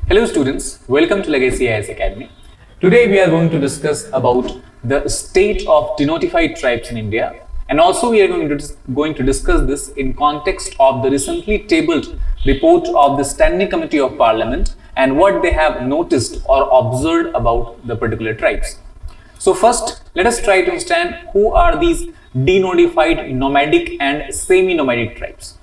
Hello students, welcome to Legacy IAS Academy. Today we are going to discuss about the state of denotified tribes in India, and also we are going to discuss this in context of the recently tabled report of the Standing Committee of Parliament and what they have noticed or observed about the particular tribes. So first, let us try to understand who are these denotified nomadic and semi-nomadic tribes.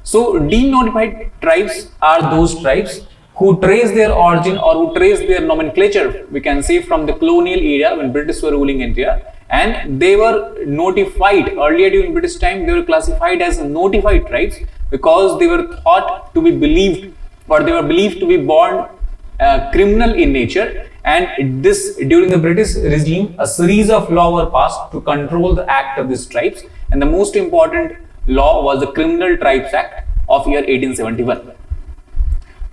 So denotified tribes are those tribes who trace their origin or who trace their nomenclature, we can say, from the colonial era when British were ruling India, and they were notified earlier during British time. They were classified as notified tribes because they were thought to be believed, or they were believed to be born criminal in nature, and this during the British regime a series of laws were passed to control the act of these tribes, and the most important law was the Criminal Tribes Act of year 1871.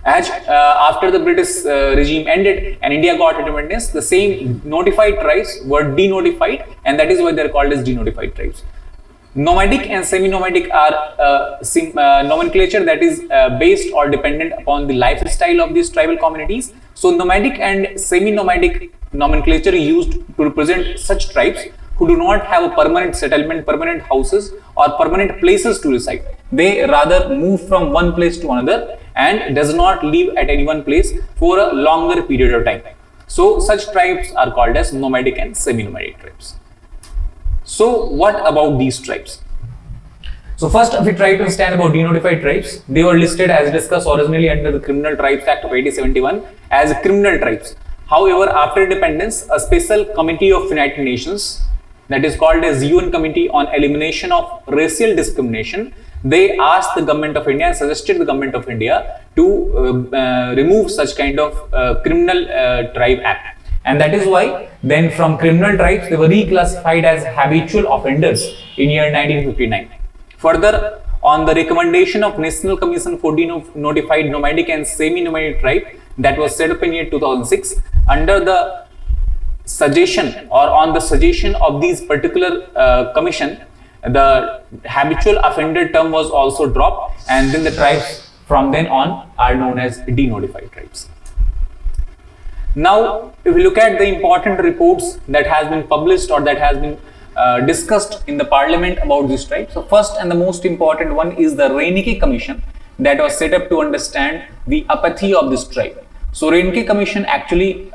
As after the British regime ended and India got independence, the same notified tribes were denotified, and that is why they are called as denotified tribes. Nomadic and semi-nomadic are nomenclature that is based or dependent upon the lifestyle of these tribal communities. So nomadic and semi-nomadic nomenclature is used to represent such tribes who do not have a permanent settlement, permanent houses or permanent places to reside. They rather move from one place to another and does not live at any one place for a longer period of time. So such tribes are called as nomadic and semi-nomadic tribes. So what about these tribes? So first, if we try to understand about denotified tribes, they were listed as discussed originally under the Criminal Tribes Act of 1871 as criminal tribes. However, after independence, a special committee of United Nations, that is called as UN Committee on Elimination of Racial Discrimination, they asked the government of India and suggested the government of India to remove such kind of criminal tribe act. And that is why then from criminal tribes they were reclassified as habitual offenders in year 1959. Further, on the recommendation of National Commission for Denotified Nomadic and Semi-Nomadic Tribe that was set up in year 2006, under the suggestion or on the suggestion of these particular commission, the habitual offender term was also dropped, and then the tribes from then on are known as denotified tribes. Now, if we look at the important reports that has been published or that has been discussed in the parliament about these tribes. So first and the most important one is the Reineke Commission that was set up to understand the apathy of this tribe. So Reineke Commission actually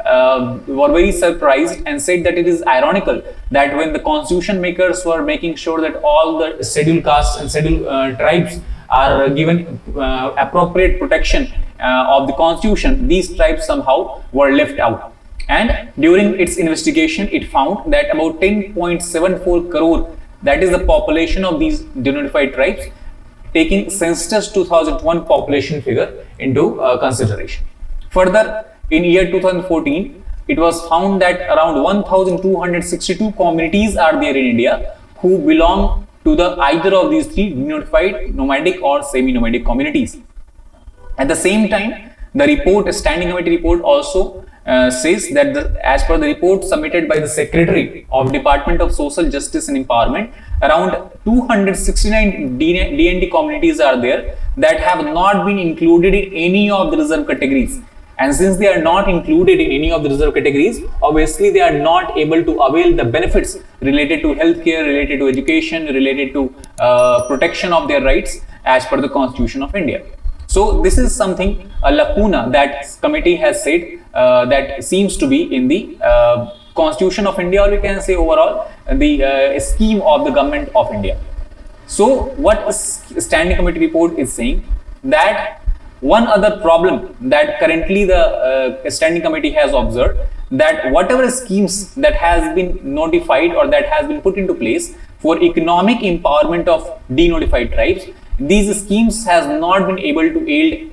were very surprised and said that it is ironical that when the constitution makers were making sure that all the scheduled castes and scheduled tribes are given appropriate protection of the constitution, these tribes somehow were left out. And during its investigation, it found that about 10.74 crore, that is the population of these denotified tribes, taking census 2001 population figure into consideration. Further, in year 2014, it was found that around 1,262 communities are there in India who belong to the either of these three denotified, nomadic or semi-nomadic communities. At the same time, the report, Standing Committee report, also says that as per the report submitted by the Secretary of Department of Social Justice and Empowerment, around 269 DNT communities are there that have not been included in any of the reserve categories. And since they are not included in any of the reserve categories, obviously they are not able to avail the benefits related to healthcare, related to education, related to protection of their rights as per the Constitution of India. So this is something, a lacuna that committee has said that seems to be in the Constitution of India, or we can say overall the scheme of the government of India. So what Standing Committee report is saying, that one other problem that currently the Standing Committee has observed, that whatever schemes that has been notified or that has been put into place for economic empowerment of denotified tribes, these schemes has not been able to yield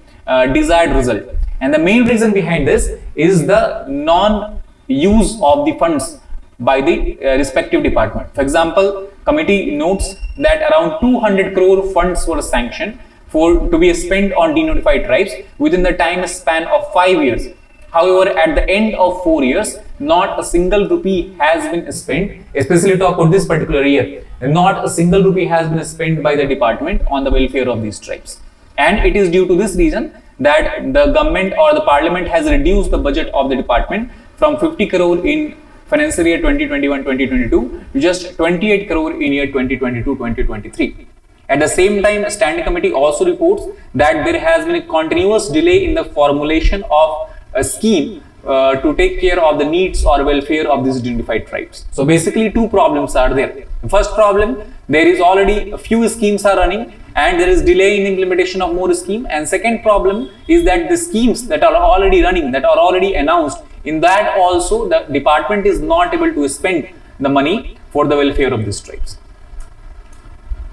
desired result. And the main reason behind this is the non-use of the funds by the respective department. For example, committee notes that around 200 crore funds were sanctioned to be spent on denotified tribes within the time span of 5 years. However, at the end of 4 years, not a single rupee has been spent, especially talk about this particular year. Not a single rupee has been spent by the department on the welfare of these tribes. And it is due to this reason that the government or the parliament has reduced the budget of the department from 50 crore in financial year 2021-2022 to just 28 crore in year 2022-2023. At the same time, Standing Committee also reports that there has been a continuous delay in the formulation of a scheme to take care of the needs or welfare of these denotified tribes. So basically two problems are there. The first problem, there is already a few schemes are running and there is delay in implementation of more scheme. And second problem is that the schemes that are already running, that are already announced, in that also the department is not able to spend the money for the welfare of these tribes.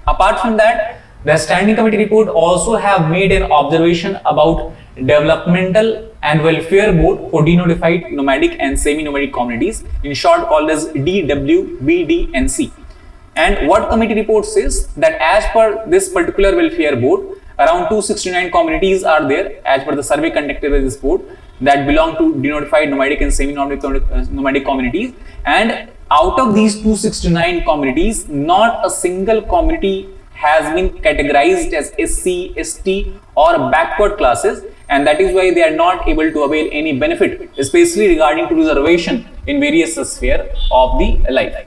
Apart from that, the Standing Committee report also have made an observation about Developmental and Welfare Board for Denotified, Nomadic and Semi-Nomadic Communities, in short called as DWBDNC. And what committee report says that as per this particular welfare board, around 269 communities are there as per the survey conducted by this board that belong to denotified, nomadic and semi-nomadic communities. And out of these 269 communities, not a single community has been categorized as SC, ST or backward classes, and that is why they are not able to avail any benefit, especially regarding to reservation in various spheres of the life.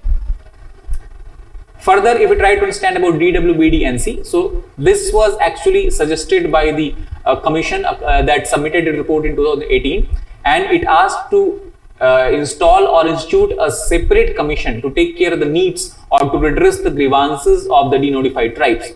Further, if we try to understand about DWBDNC, so this was actually suggested by the commission that submitted a report in 2018, and it asked to install or institute a separate commission to take care of the needs or to redress the grievances of the denotified tribes.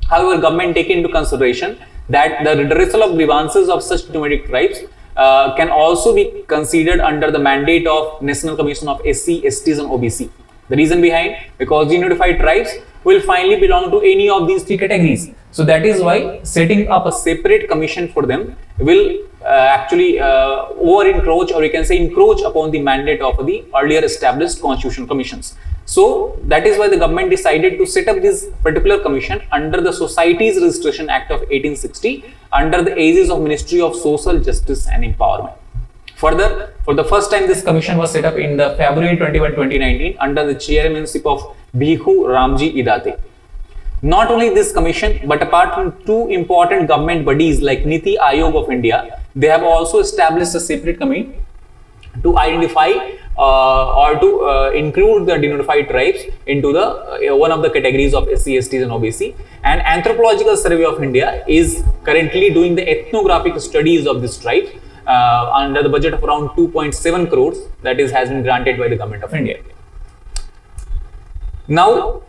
However, government take into consideration that the redressal of grievances of such nomadic tribes can also be considered under the mandate of National Commission of SC, STs and OBC. The reason behind, because denotified tribes will finally belong to any of these three categories. So that is why setting up a separate commission for them will actually over encroach, or we can say encroach upon the mandate of the earlier established constitutional commissions. So that is why the government decided to set up this particular commission under the Societies Registration Act of 1860 under the aegis of Ministry of Social Justice and Empowerment. Further, for the first time, this commission was set up in the February 21, 2019 under the chairmanship of Bhikhu Ramji Idate. Not only this commission, but apart from two important government bodies like Niti Aayog of India, they have also established a separate committee to identify or to include the denotified tribes into the one of the categories of SC, STs and OBC. And Anthropological Survey of India is currently doing the ethnographic studies of this tribe under the budget of around 2.7 crores that has been granted by the government of India. Now,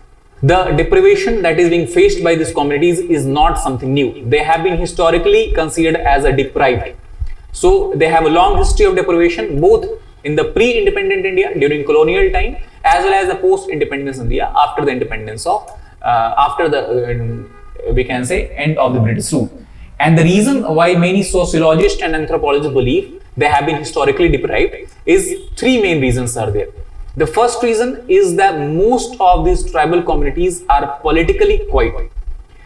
the deprivation that is being faced by these communities is not something new. They have been historically considered as a deprived. So they have a long history of deprivation, both in the pre-independent India during colonial time, as well as the post-independence India after the independence of, we can say, end of the British rule. And the reason why many sociologists and anthropologists believe they have been historically deprived is three main reasons are there. The first reason is that most of these tribal communities are politically quiet.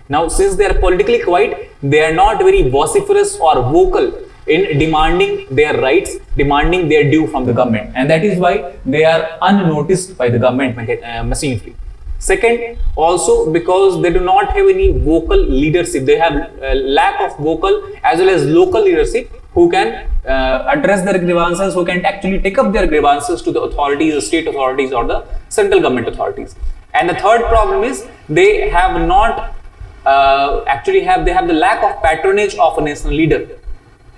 Now, since they are politically quiet, they are not very vociferous or vocal in demanding their rights, demanding their due from the government, and that is why they are unnoticed by the government machinery. Second, also because they do not have any vocal leadership, they have a lack of vocal as well as local leadership who can address their grievances, who can actually take up their grievances to the authorities, the state authorities or the central government authorities. And the third problem is they have not they have the lack of patronage of a national leader.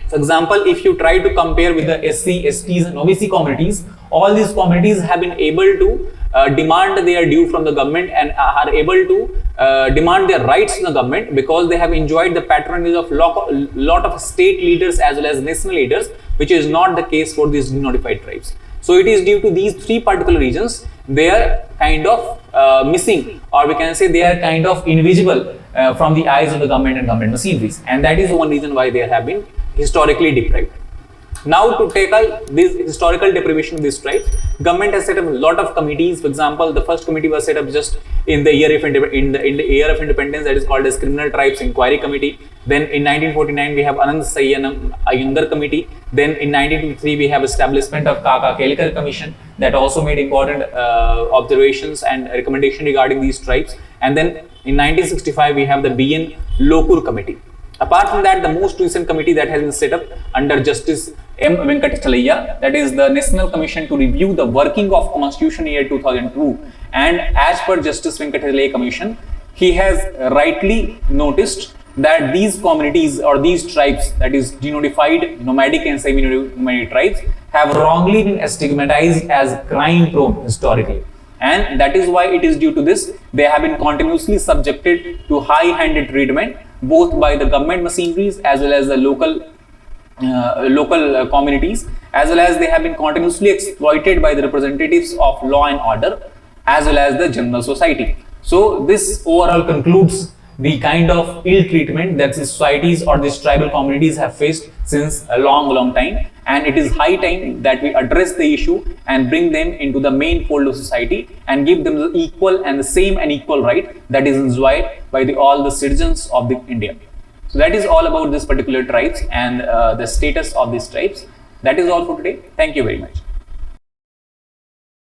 For example, if you try to compare with the SC, STs and OBC communities, all these communities have been able to demand their due from the government and are able to demand their rights from the government because they have enjoyed the patronage of lot of state leaders as well as national leaders, which is not the case for these denotified tribes. So it is due to these three particular reasons they are kind of missing, or we can say they are kind of invisible from the eyes of the government and government machineries, and that is one reason why they have been historically deprived. Now, to tackle this historical deprivation of these tribes, government has set up a lot of committees. For example, the first committee was set up just in the year of independence, that is called as Criminal Tribes Inquiry Committee. Then in 1949 we have Anand Sayyanam Ayungar Committee. Then in 1923 we have establishment of Kaka Kelkar Commission that also made important observations and recommendation regarding these tribes. And then in 1965 we have the BN Lokur Committee. Apart from that, the most recent committee that has been set up under Justice M. Venkatachalaya, that is the National Commission to Review the Working of Constitution year 2002, and as per Justice Venkatachalaya Commission, he has rightly noticed that these communities or these tribes, that is denotified, nomadic and semi-nomadic tribes, have wrongly been stigmatized as crime prone historically. And that is why it is due to this, they have been continuously subjected to high-handed treatment, both by the government machineries as well as the local communities, as well as they have been continuously exploited by the representatives of law and order, as well as the general society. So this overall concludes the kind of ill treatment that the societies or these tribal communities have faced since a long time, and it is high time that we address the issue and bring them into the main fold of society and give them the equal and the same and equal right that is enjoyed by all the citizens of India. So that is all about this particular tribes and the status of these tribes. That is all for today. Thank you very much.